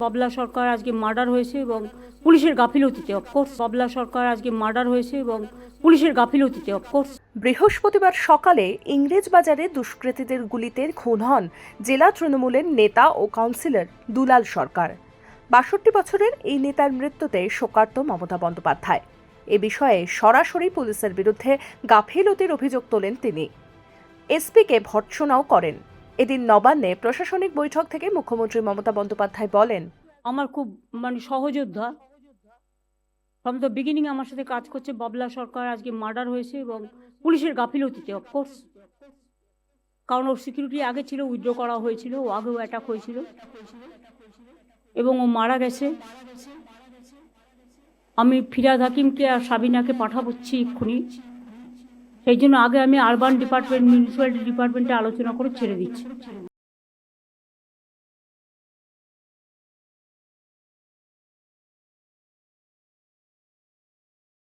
বাবলা সরকার আজকে মার্ডার হয়েছে এবং পুলিশের গাফিলতিতে অফকোর্স বাবলা সরকার আজকে মার্ডার হয়েছে এবং পুলিশের গাফিলতিতে অফকোর্স। বৃহস্পতিবার সকালে ইংরেজবাজারে দুষ্কৃতীদের গুলিতে খুন হন জেলা তৃণমূলের নেতা ও কাউন্সিলর দুলাল সরকার। ৬২ বছরের এই নেতার মৃত্যুতে শোকার্ত মমতা বন্দ্যোপাধ্যায়। এ বিষয়ে সরাসরি পুলিশের বিরুদ্ধে গাফিলতির অভিযোগ তোলেন তিনি। এসপিকে ভর্ৎসনাও করেন। এদিন নবান্নে প্রশাসনিক বৈঠক থেকে মুখ্যমন্ত্রী মমতা বন্দ্যোপাধ্যায় বলেন, আমার খুব সহযোদ্ধা ফ্রম দ্য বিগিনিং আমার সাথে কাজ করছে। বাবলা সরকার আজকে মার্ডার হয়েছে এবং পুলিশের গাফিলতিতে অফকোর্স, কারণ ওর সিকিউরিটি আগে ছিল, উইথড্র করা হয়েছিল, ও আগেও অ্যাটাক হয়েছিল এবং ও মারা গেছে। আমি ফিরাদ হাকিমকে আর সাবিনাকে পাঠাচ্ছি এক্ষুনি, সেই জন্য আগে আমি আরবান ডিপার্টমেন্ট মিউনিসিপ্যালিটি ডিপার্টমেন্টে আলোচনা করে ছেড়ে দিচ্ছি।